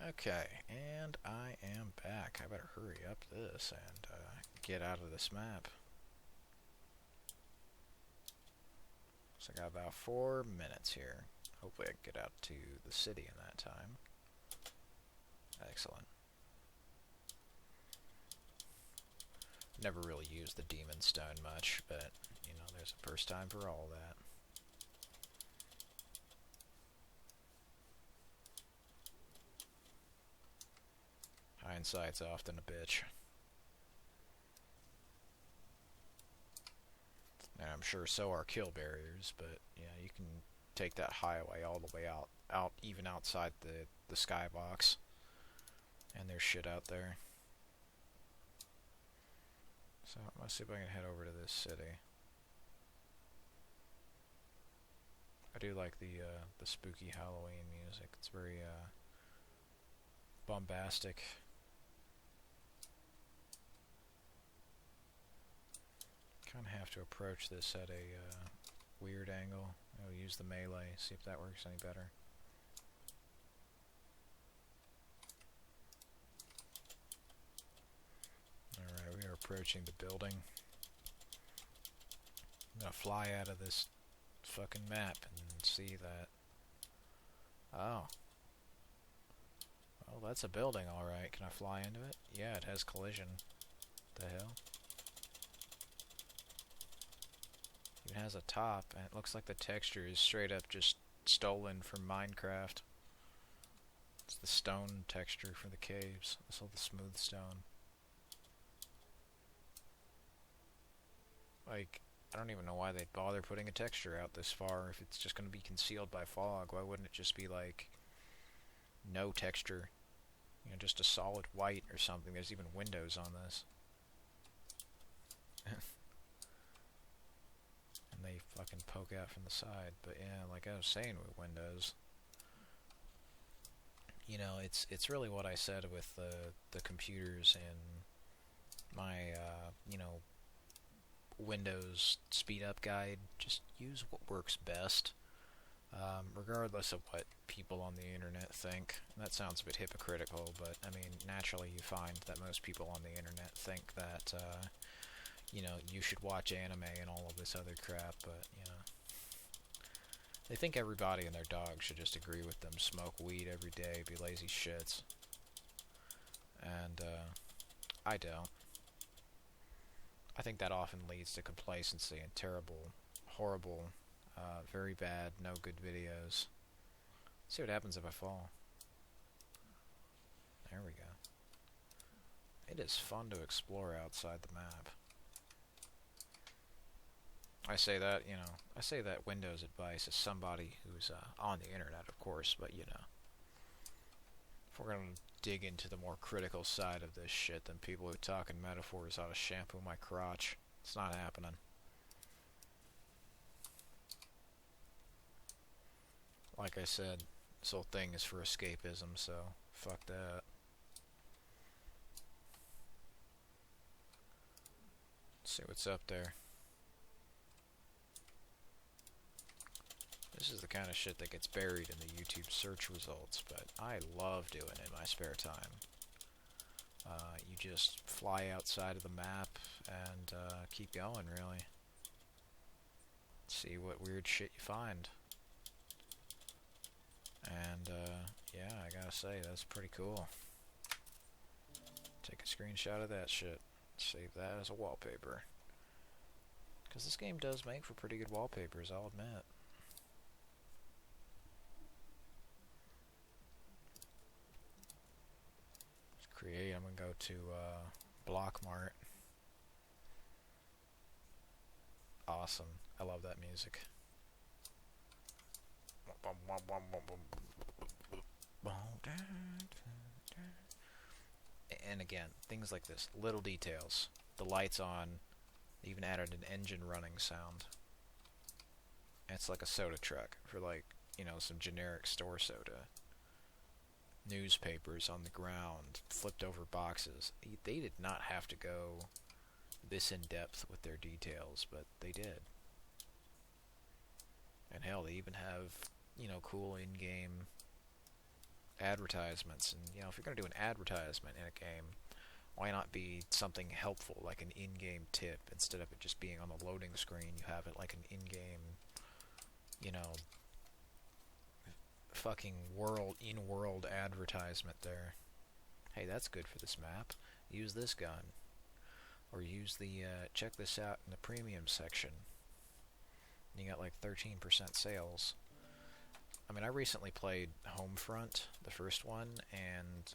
Okay, and I am back. I better hurry up this and get out of this map. So I got about 4 minutes here. Hopefully I can get out to the city in that time. Excellent. Never really used the Demon Stone much, but, you know, there's a first time for all that. Hindsight's often a bitch. And I'm sure so are kill barriers, but yeah, you can take that highway all the way out even outside the skybox. And there's shit out there. So let's see if I can head over to this city. I do like the spooky Halloween music. It's very bombastic. Kind of have to approach this at a weird angle. I'll use the melee, see if that works any better. Alright, we are approaching the building. I'm gonna fly out of this fucking map and see that. Oh. Well, that's a building, alright. Can I fly into it? Yeah, it has collision. The hell? It has a top, and it looks like the texture is straight up just stolen from Minecraft. It's the stone texture for the caves. It's all the smooth stone. Like, I don't even know why they'd bother putting a texture out this far if it's just going to be concealed by fog. Why wouldn't it just be like no texture? You know, just a solid white or something. There's even windows on this. And they fucking poke out from the side. But yeah, like I was saying with Windows, you know, it's really what I said with the computers and my you know, Windows speed up guide. Just use what works best, regardless of what people on the internet think. That sounds a bit hypocritical, but I mean, naturally you find that most people on the internet think that you know, you should watch anime and all of this other crap, but, you know, they think everybody and their dog should just agree with them, smoke weed every day, be lazy shits. And, I don't. I think that often leads to complacency and terrible, horrible, very bad, no good videos. Let's see what happens if I fall. There we go. It is fun to explore outside the map. I say that, you know, I say that Windows advice as somebody who's on the internet, of course, but, you know, if we're going to dig into the more critical side of this shit, then people who talk in metaphors ought to shampoo my crotch. It's not happening. Like I said, this whole thing is for escapism, so fuck that. Let's see what's up there. This is the kind of shit that gets buried in the YouTube search results, but I love doing it in my spare time. You just fly outside of the map and keep going, really. See what weird shit you find. And, yeah, I gotta say, that's pretty cool. Take a screenshot of that shit. Save that as a wallpaper. Because this game does make for pretty good wallpapers, I'll admit. Create, I'm gonna go to Blockmart. Awesome. I love that music. And again, things like this, little details. The lights on, even added an engine running sound. It's like a soda truck for, like, you know, some generic store soda. Newspapers on the ground, flipped over boxes. They did not have to go this in depth with their details, but they did. And hell, they even have, you know, cool in-game advertisements. And, you know, if you're going to do an advertisement in a game, why not be something helpful, like an in-game tip, instead of it just being on the loading screen? You have it like an in-game, you know, fucking in-world advertisement there. Hey, that's good for this map. Use this gun. Or use the, check this out in the premium section. And you got like 13% sales. I mean, I recently played Homefront, the first one, and,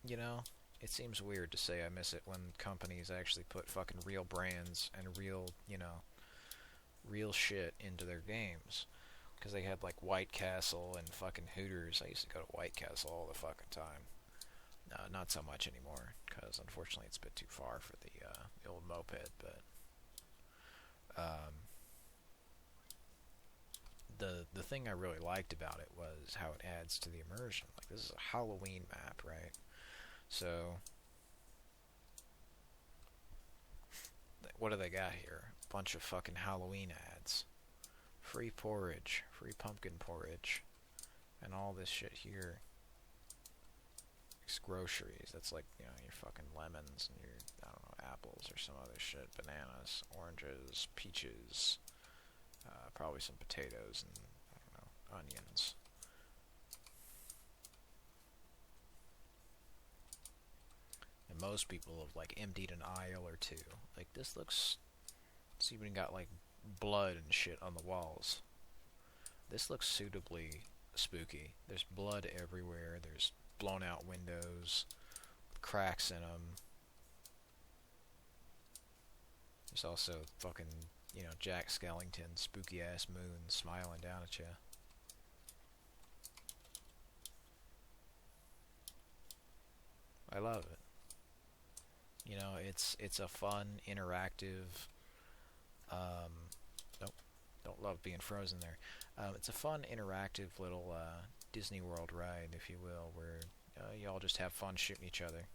you know, it seems weird to say I miss it when companies actually put fucking real brands and real, you know, real shit into their games. Because they had like White Castle and fucking Hooters. I used to go to White Castle all the fucking time. No, not so much anymore, because unfortunately it's a bit too far for the old moped, but the thing I really liked about it was how it adds to the immersion. Like, this is a Halloween map, right? So what do they got here? A bunch of fucking Halloween ads. Free porridge, free pumpkin porridge, and all this shit here. It's groceries. That's like, you know, your fucking lemons and your, I don't know, apples or some other shit. Bananas, oranges, peaches, probably some potatoes and, I don't know, onions. And most people have like emptied an aisle or two. Like, this looks, it's even got like blood and shit on the walls. This looks suitably spooky. There's blood everywhere. There's blown out windows, cracks in them. There's also fucking, you know, Jack Skellington, spooky ass moon smiling down at you. I love it. You know, it's a fun, interactive. Nope, don't love being frozen there. It's a fun, interactive little Disney World ride, if you will, where you all just have fun shooting each other.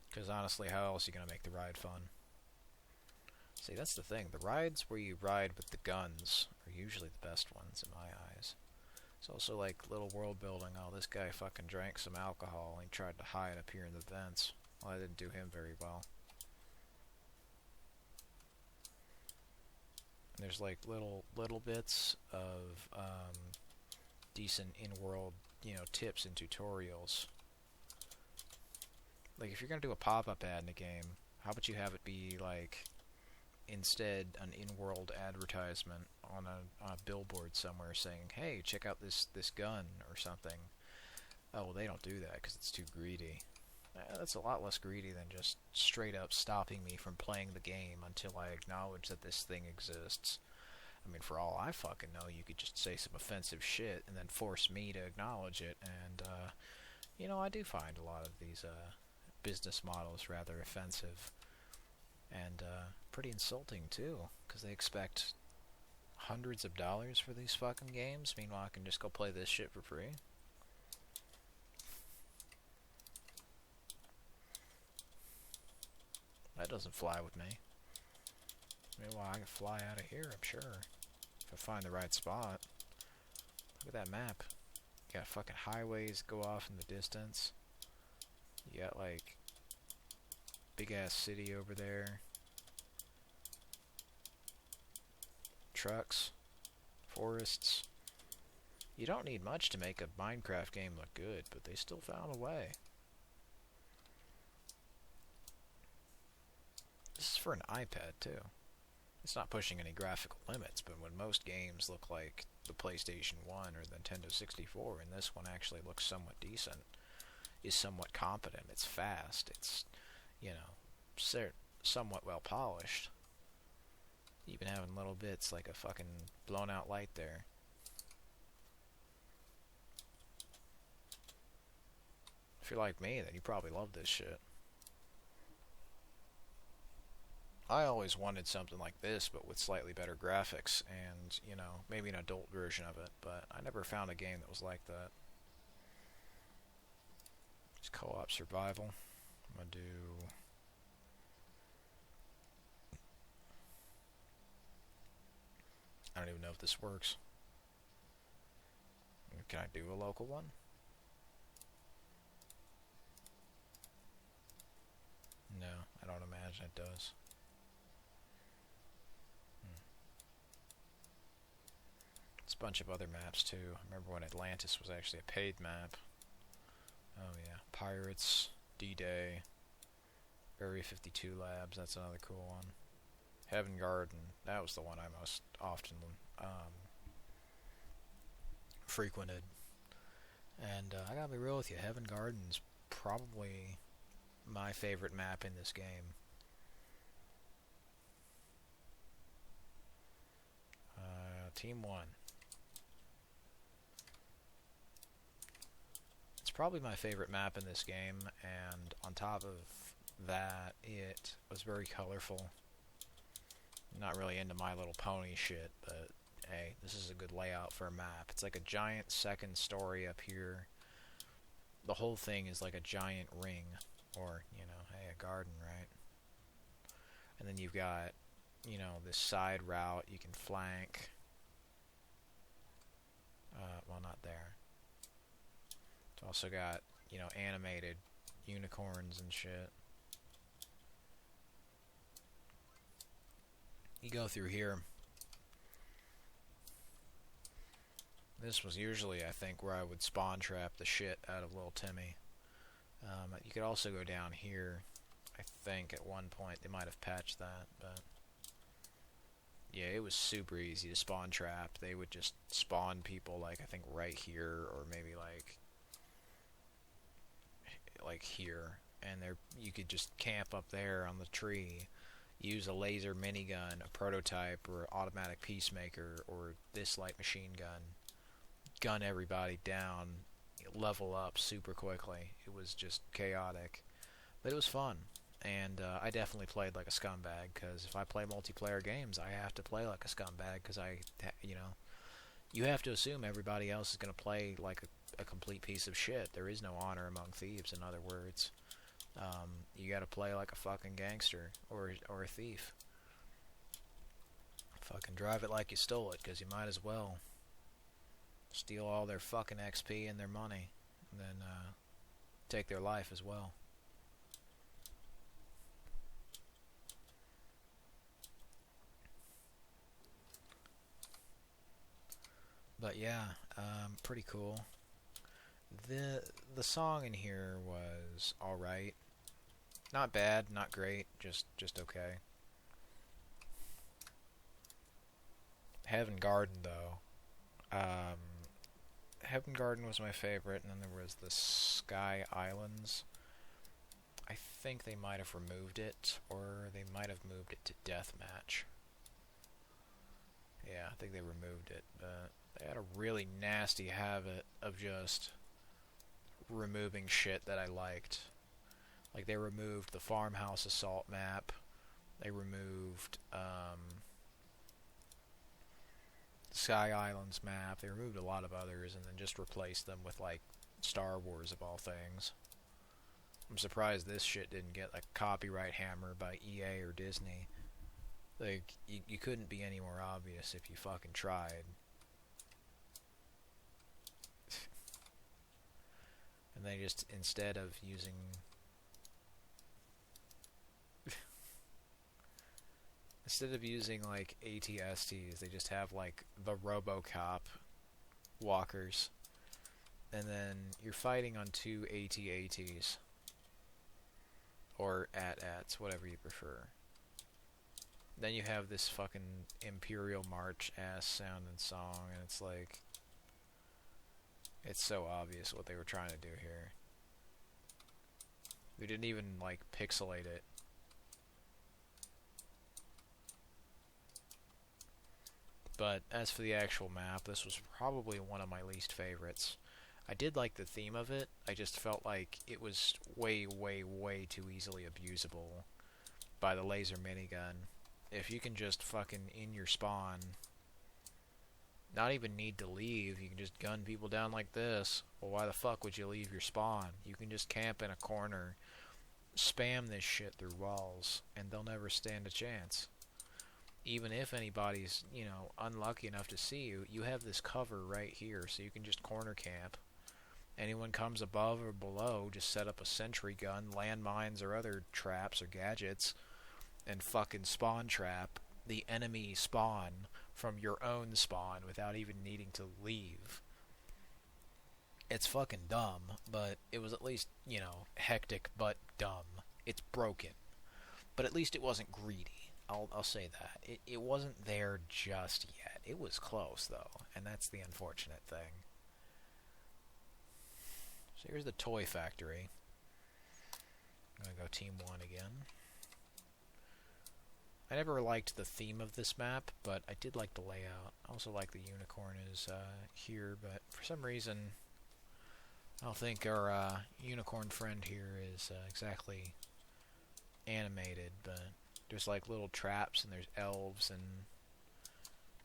Because honestly, how else are you going to make the ride fun? See, that's the thing. The rides where you ride with the guns are usually the best ones, in my eyes. It's also like little world building. Oh, this guy fucking drank some alcohol and he tried to hide up here in the vents. Well, I didn't do him very well. And there's like little bits of decent in-world, you know, tips and tutorials. Like, if you're gonna do a pop-up ad in a game, how about you have it be like, instead, an in-world advertisement on a billboard somewhere saying, "Hey, check out this gun" or something. Oh, well, they don't do that because it's too greedy. That's a lot less greedy than just straight up stopping me from playing the game until I acknowledge that this thing exists. I mean, for all I fucking know, you could just say some offensive shit and then force me to acknowledge it. And, you know, I do find a lot of these business models rather offensive. And pretty insulting, too, because they expect hundreds of dollars for these fucking games. Meanwhile, I can just go play this shit for free. That doesn't fly with me. Meanwhile, I can fly out of here, I'm sure. If I find the right spot. Look at that map. You got fucking highways go off in the distance. You got, like, big-ass city over there. Trucks. Forests. You don't need much to make a Minecraft game look good, but they still found a way. This is for an iPad, too. It's not pushing any graphical limits, but when most games look like the PlayStation 1 or the Nintendo 64, and this one actually looks somewhat decent, is somewhat competent, it's fast, it's, you know, somewhat well polished. Even having little bits like a fucking blown out light there. If you're like me, then you probably love this shit. I always wanted something like this, but with slightly better graphics and, you know, maybe an adult version of it, but I never found a game that was like that. It's co-op survival. I'm gonna do... I don't even know if this works. Can I do a local one? No, I don't imagine it does. It's a bunch of other maps too. I remember when Atlantis was actually a paid map. Oh yeah, Pirates, D-Day, Area 52 Labs, that's another cool one. Heaven Garden, that was the one I most often frequented. And I gotta be real with you, Heaven Garden's probably my favorite map in this game. Team 1. It's probably my favorite map in this game, and on top of that, it was very colorful. Not really into My Little Pony shit, but hey, this is a good layout for a map. It's like a giant second story up here. The whole thing is like a giant ring, or, you know, hey, a garden, right? And then you've got, you know, this side route you can flank. Well, not there. It's also got, you know, animated unicorns and shit. You go through here. This was usually, I think, where I would spawn trap the shit out of Little Timmy. You could also go down here. I think at one point they might have patched that, but yeah, it was super easy to spawn trap. They would just spawn people, like, I think right here, or maybe like here, and you could just camp up there on the tree, use a laser minigun, a prototype, or automatic peacemaker, or this light machine gun everybody down, level up super quickly. It was just chaotic, but it was fun. And I definitely played like a scumbag, because if I play multiplayer games, I have to play like a scumbag, because you know, you have to assume everybody else is going to play like a complete piece of shit. There is no honor among thieves, in other words. You got to play like a fucking gangster, or a thief. Fucking drive it like you stole it, because you might as well. Steal all their fucking XP and their money, and then take their life as well. But yeah, pretty cool. The song in here was alright. Not bad, not great, just okay. Heaven Garden, though. Heaven Garden was my favorite, and then there was the Sky Islands. I think they might have removed it, or they might have moved it to Deathmatch. Yeah, I think they removed it, but they had a really nasty habit of just removing shit that I liked. Like, they removed the Farmhouse Assault map. They removed Sky Islands map. They removed a lot of others and then just replaced them with, like, Star Wars of all things. I'm surprised this shit didn't get a copyright hammer by EA or Disney. Like, you couldn't be any more obvious if you fucking tried. And they just, instead of using... instead of using, like, ATSTs, they just have, like, the RoboCop walkers. And then you're fighting on two AT-ATs. Or AT-ATs, whatever you prefer. Then you have this fucking Imperial March ass sounding song, and it's like... it's so obvious what they were trying to do here. They didn't even, like, pixelate it. But as for the actual map, this was probably one of my least favorites. I did like the theme of it, I just felt like it was way, way, way too easily abusable by the laser minigun. If you can just fucking, in your spawn, not even need to leave, you can just gun people down like this. Well, why the fuck would you leave your spawn? You can just camp in a corner, spam this shit through walls, and they'll never stand a chance. even if anybody's, unlucky enough to see you, you have this cover right here, so you can just corner camp. Anyone comes above or below, just set up a sentry gun, landmines, or other traps or gadgets, and fucking spawn trap the enemy spawn from your own spawn without even needing to leave. It's fucking dumb, but it was at least, hectic but dumb. It's broken. But at least it wasn't greedy. I'll say that. It wasn't there just yet. It was close, though, and that's the unfortunate thing. So here's the toy factory. I'm going to go Team 1 again. I never liked the theme of this map, but I did like the layout. I also like the unicorn is here, but for some reason, I don't think our unicorn friend here is exactly animated, but there's like little traps and there's elves, and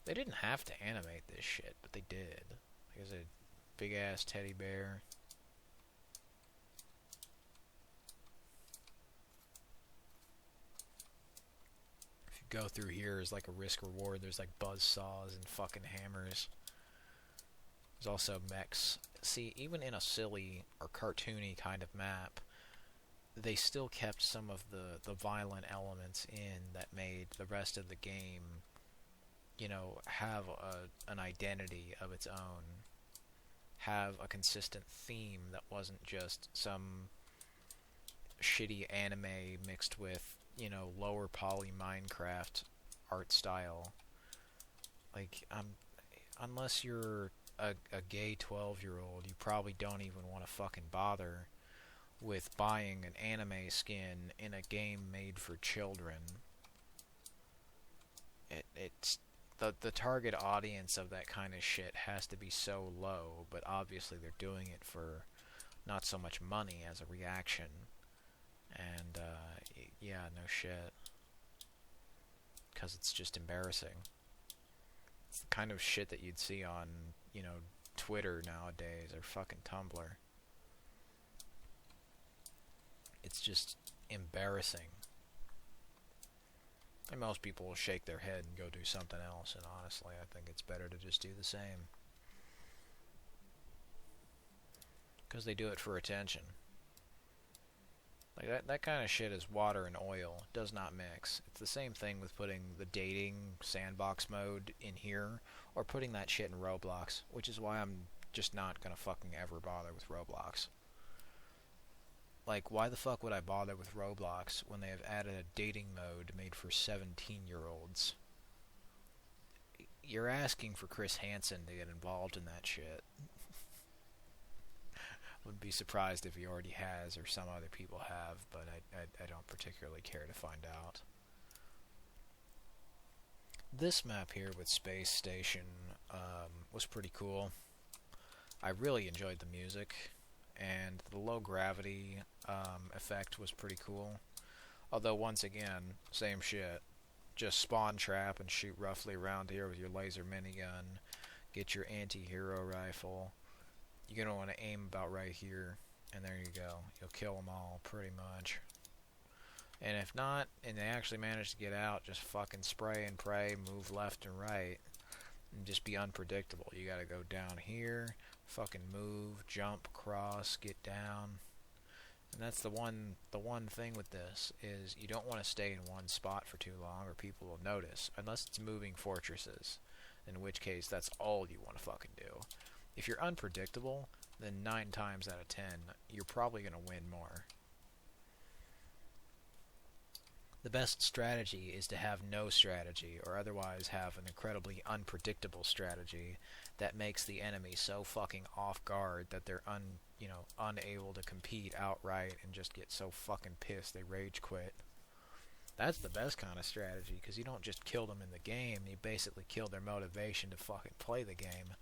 they didn't have to animate this shit, but they did. There's a big ass teddy bear. If you go through here, there's like a risk reward. There's like buzz saws and fucking hammers. There's also mechs. See, even in a silly or cartoony kind of map, they still kept some of the violent elements in that made the rest of the game, have an identity of its own. Have a consistent theme that wasn't just some shitty anime mixed with, lower poly Minecraft art style. Like, unless you're a gay 12-year-old, you probably don't even want to fucking bother with buying an anime skin in a game made for children. It's the target audience of that kind of shit has to be so low, but obviously they're doing it for not so much money as a reaction. And yeah, no shit, because it's just embarrassing. It's the kind of shit that you'd see on, Twitter nowadays, or fucking Tumblr. It's just embarrassing. And most people will shake their head and go do something else, and honestly, I think it's better to just do the same. Because they do it for attention. Like, that kind of shit is water and oil. It does not mix. It's the same thing with putting the dating sandbox mode in here, or putting that shit in Roblox, which is why I'm just not gonna fucking ever bother with Roblox. Like, why the fuck would I bother with Roblox when they have added a dating mode made for 17-year-olds? You're asking for Chris Hansen to get involved in that shit. Wouldn't be surprised if he already has, or some other people have, but I don't particularly care to find out. This map here with Space Station was pretty cool. I really enjoyed the music, and the low gravity effect was pretty cool. Although, once again, same shit. Just spawn trap and shoot roughly around here with your laser minigun. Get your anti-hero rifle. You're going to want to aim about right here, and there you go. You'll kill them all, pretty much. And if not, and they actually manage to get out, just fucking spray and pray, move left and right, and just be unpredictable. You gotta go down here, fucking move, jump, cross, get down. And that's the one thing with this, is you don't want to stay in one spot for too long, or people will notice, unless it's moving fortresses, in which case that's all you want to fucking do. If you're unpredictable, then 9 times out of 10, you're probably going to win more. The best strategy is to have no strategy, or otherwise have an incredibly unpredictable strategy that makes the enemy so fucking off guard that they're unable to compete outright and just get so fucking pissed they rage quit. That's the best kind of strategy, because you don't just kill them in the game, you basically kill their motivation to fucking play the game.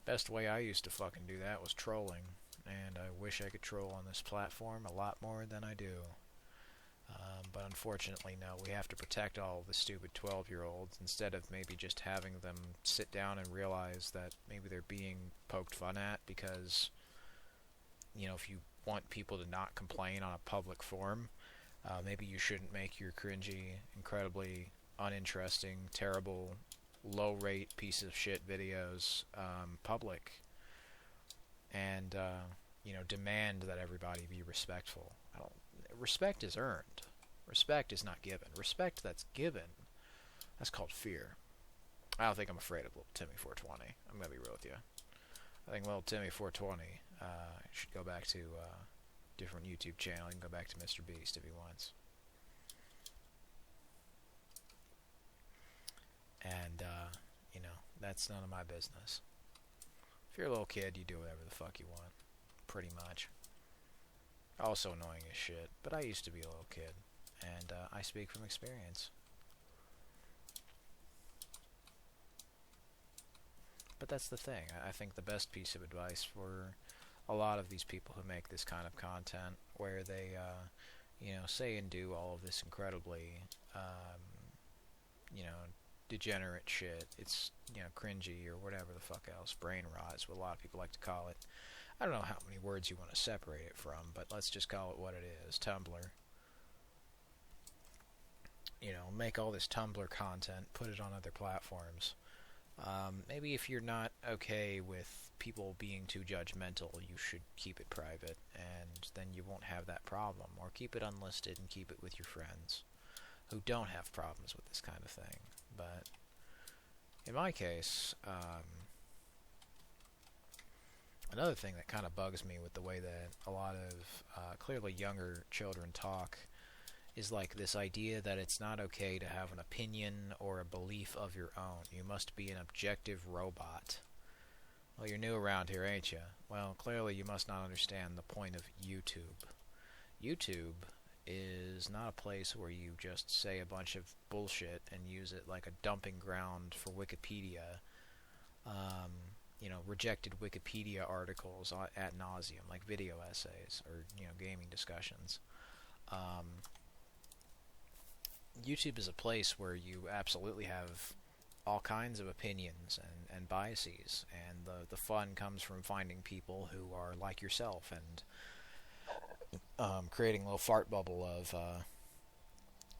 Best way I used to fucking do that was trolling, and I wish I could troll on this platform a lot more than I do. But unfortunately, no, we have to protect all the stupid 12-year-olds instead of maybe just having them sit down and realize that maybe they're being poked fun at, because, if you want people to not complain on a public forum, maybe you shouldn't make your cringy, incredibly uninteresting, terrible, low-rate piece of shit videos public, and demand that everybody be respectful. Respect is earned. Respect is not given. Respect that's given, that's called fear. I don't think I'm afraid of little Timmy 420. I'm gonna be real with you. I think little Timmy 420 should go back to different YouTube channel. He can go back to Mr. Beast if he wants. And that's none of my business. If you're a little kid, you do whatever the fuck you want, pretty much. Also annoying as shit, but I used to be a little kid, and I speak from experience. But that's the thing. I think the best piece of advice for a lot of these people who make this kind of content, where they, say and do all of this incredibly, degenerate shit. It's, cringy or whatever the fuck else, brain rot is what a lot of people like to call it. I don't know how many words you want to separate it from, but let's just call it what it is, Tumblr. Make all this Tumblr content, put it on other platforms. Maybe if you're not okay with people being too judgmental, you should keep it private, and then you won't have that problem. Or keep it unlisted and keep it with your friends who don't have problems with this kind of thing. But in my case, another thing that kind of bugs me with the way that a lot of clearly younger children talk is like this idea that it's not okay to have an opinion or a belief of your own. You must be an objective robot. Well, you're new around here, ain't you? Well, clearly you must not understand the point of YouTube. YouTube is not a place where you just say a bunch of bullshit and use it like a dumping ground for Wikipedia. Rejected Wikipedia articles ad nauseum, like video essays or, gaming discussions. YouTube is a place where you absolutely have all kinds of opinions and biases, and the fun comes from finding people who are like yourself and creating a little fart bubble of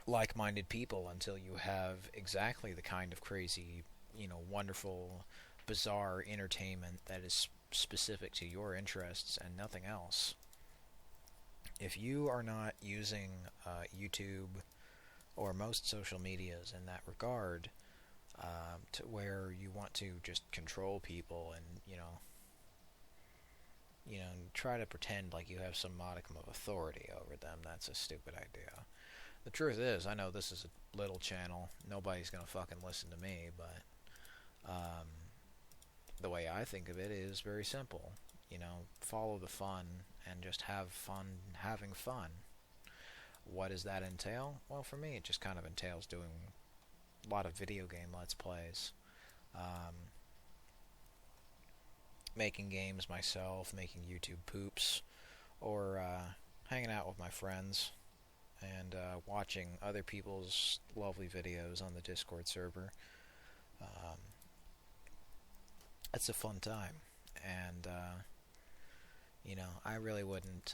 like-minded people until you have exactly the kind of crazy, wonderful, bizarre entertainment that is specific to your interests and nothing else. If you are not using YouTube or most social medias in that regard, to where you want to just control people and try to pretend like you have some modicum of authority over them, that's a stupid idea. The truth is, I know this is a little channel, nobody's gonna fucking listen to me, but the way I think of it is very simple. Follow the fun and just have fun having fun. What does that entail? Well, for me, it just kind of entails doing a lot of video game Let's Plays. Making games myself, making YouTube poops, or hanging out with my friends and watching other people's lovely videos on the Discord server. It's a fun time, and I really wouldn't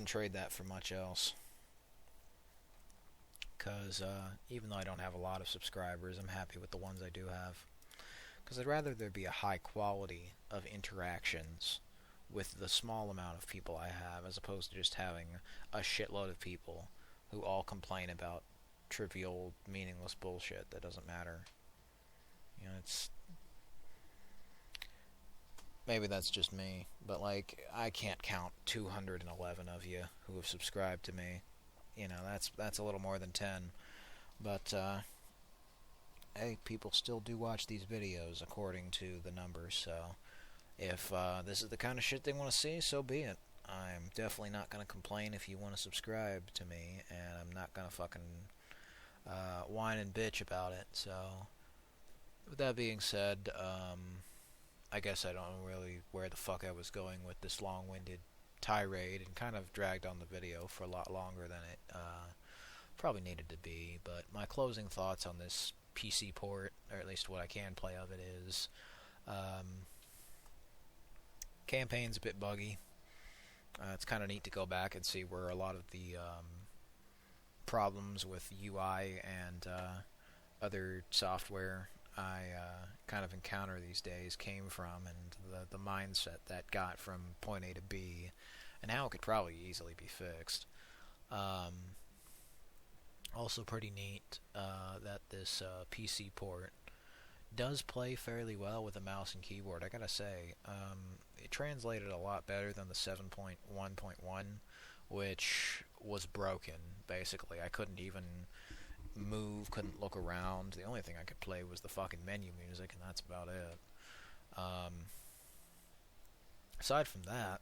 trade that for much else. Because even though I don't have a lot of subscribers, I'm happy with the ones I do have. Because I'd rather there be a high quality of interactions with the small amount of people I have, as opposed to just having a shitload of people who all complain about trivial, meaningless bullshit that doesn't matter. It's... Maybe that's just me, but I can't count 211 of you who have subscribed to me. That's a little more than 10. But hey, people still do watch these videos according to the numbers, so if this is the kind of shit they want to see, so be it. I'm definitely not going to complain if you want to subscribe to me, and I'm not going to fucking whine and bitch about it. So with that being said, I guess I don't know really where the fuck I was going with this long-winded tirade, and kind of dragged on the video for a lot longer than it probably needed to be. But my closing thoughts on this PC port, or at least what I can play of it, is campaign's a bit buggy. It's kind of neat to go back and see where a lot of the problems with UI and other software I kind of encounter these days came from, and the mindset that got from point A to B, and how it could probably easily be fixed. Um, Also pretty neat that this PC port does play fairly well with a mouse and keyboard. I gotta say, it translated a lot better than the 7.1.1, which was broken, basically. I couldn't even move, couldn't look around. The only thing I could play was the fucking menu music, and that's about it. Um, Aside from that,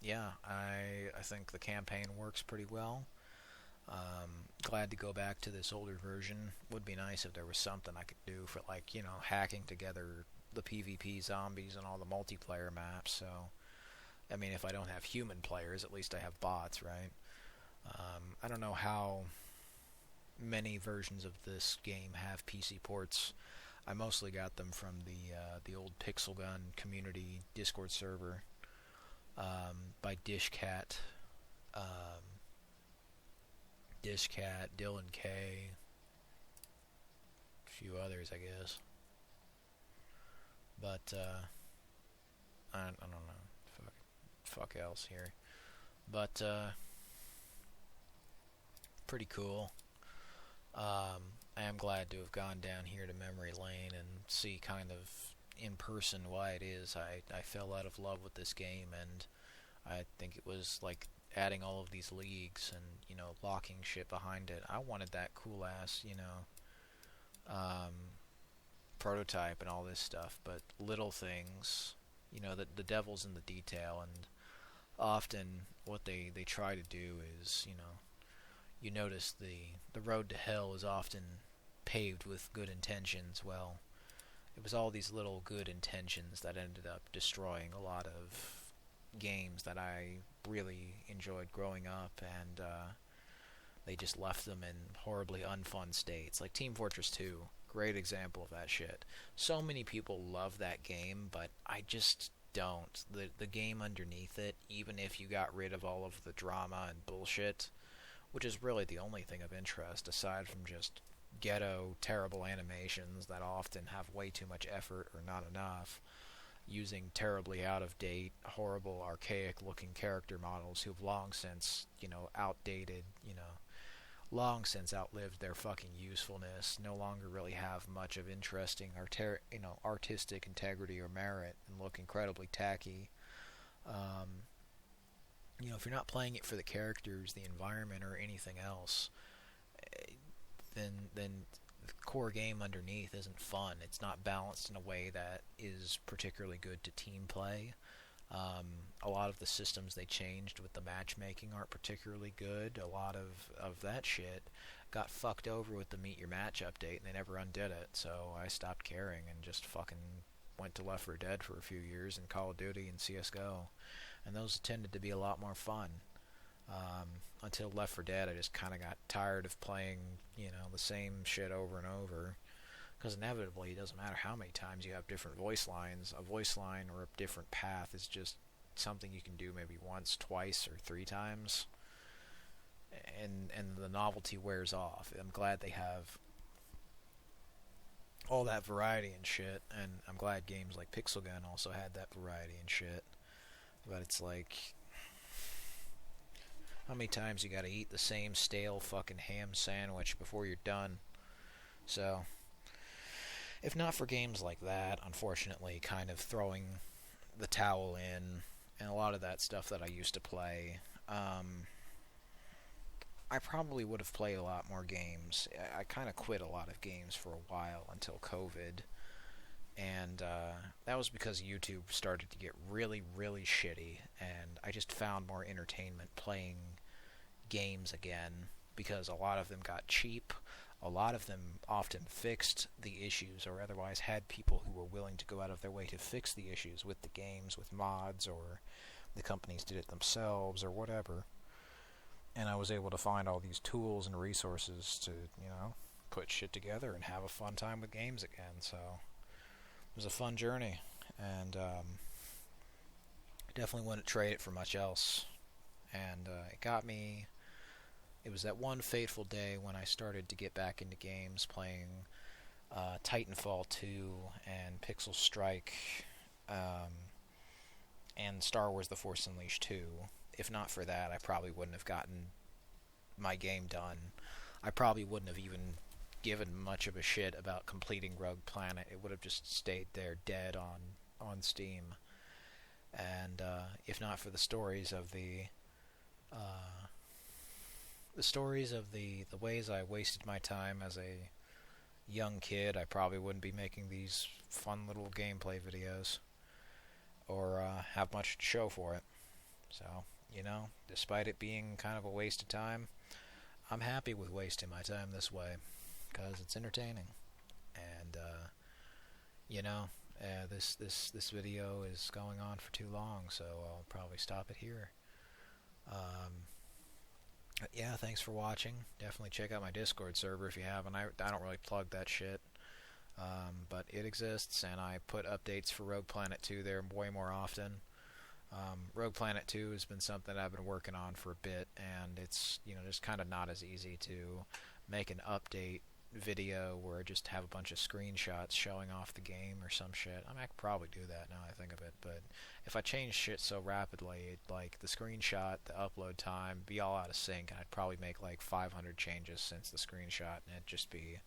yeah, I think the campaign works pretty well. Glad to go back to this older version. Would be nice if there was something I could do for, like, hacking together the PvP zombies and all the multiplayer maps. So, I mean, if I don't have human players, at least I have bots, right? I don't know how many versions of this game have PC ports. I mostly got them from the old Pixel Gun community Discord server by Dishcat. Dishcat, Dylan K, a few others, I guess. But I don't know. Fuck else here. But pretty cool. I am glad to have gone down here to memory lane and see kind of in person why it is I fell out of love with this game, and I think it was like adding all of these leagues and locking shit behind it. I wanted that cool ass prototype and all this stuff, but little things, the devil's in the detail, and often what they try to do is you notice the road to hell is often paved with good intentions. Well, it was all these little good intentions that ended up destroying a lot of games that I really enjoyed growing up, and they just left them in horribly unfun states. Like Team Fortress 2, great example of that shit. So many people love that game, but I just don't. The game underneath it, even if you got rid of all of the drama and bullshit, which is really the only thing of interest aside from just ghetto, terrible animations that often have way too much effort or not enough, using terribly out-of-date, horrible, archaic-looking character models who've long since, outdated, long since outlived their fucking usefulness, no longer really have much of interesting, artistic integrity or merit, and look incredibly tacky. If you're not playing it for the characters, the environment, or anything else, then the core game underneath isn't fun. It's not balanced in a way that is particularly good to team play. A lot of the systems they changed with the matchmaking aren't particularly good. A lot of that shit got fucked over with the Meet Your Match update, and they never undid it, so I stopped caring and just fucking went to Left 4 Dead for a few years, and Call of Duty and CSGO, and those tended to be a lot more fun. Until Left 4 Dead, I just kind of got tired of playing, the same shit over and over, because inevitably it doesn't matter how many times you have different voice lines. A voice line or a different path is just something you can do maybe once, twice, or 3 times, and the novelty wears off. I'm glad they have all that variety and shit, and I'm glad games like Pixel Gun also had that variety and shit, but it's like, how many times you gotta eat the same stale fucking ham sandwich before you're done? So, if not for games like that, unfortunately, kind of throwing the towel in, and a lot of that stuff that I used to play, I probably would have played a lot more games. I kind of quit a lot of games for a while until COVID, and that was because YouTube started to get really, really shitty, and I just found more entertainment playing games again, because a lot of them got cheap. A lot of them often fixed the issues, or otherwise had people who were willing to go out of their way to fix the issues with the games, with mods, or the companies did it themselves, or whatever. And I was able to find all these tools and resources to, put shit together and have a fun time with games again. So it was a fun journey, and definitely wouldn't trade it for much else. And it got me It was that one fateful day when I started to get back into games, playing Titanfall 2 and Pixel Strike, and Star Wars The Force Unleashed 2. If not for that, I probably wouldn't have gotten my game done. I probably wouldn't have even given much of a shit about completing Rogue Planet. It would have just stayed there dead on Steam. And if not for the stories of the ways I wasted my time as a young kid, I probably wouldn't be making these fun little gameplay videos or have much to show for it. So, despite it being kind of a waste of time, I'm happy with wasting my time this way because it's entertaining. And this video is going on for too long, so I'll probably stop it here. Yeah, thanks for watching. Definitely check out my Discord server if you haven't. I don't really plug that shit, but it exists, and I put updates for Rogue Planet 2 there way more often. Rogue Planet 2 has been something I've been working on for a bit, and it's just kind of not as easy to make an update video where I just have a bunch of screenshots showing off the game or some shit. I could probably do that now I think of it, but if I change shit so rapidly, like the screenshot, the upload time, be all out of sync, and I'd probably make like 500 changes since the screenshot, and it'd just be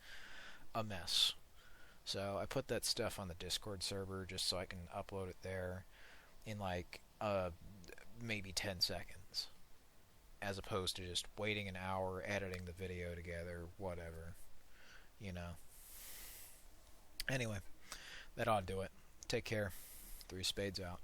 a mess. So I put that stuff on the Discord server just so I can upload it there in like maybe 10 seconds, as opposed to just waiting an hour, editing the video together, whatever. Anyway, that ought to do it. Take care. 3 Spades out.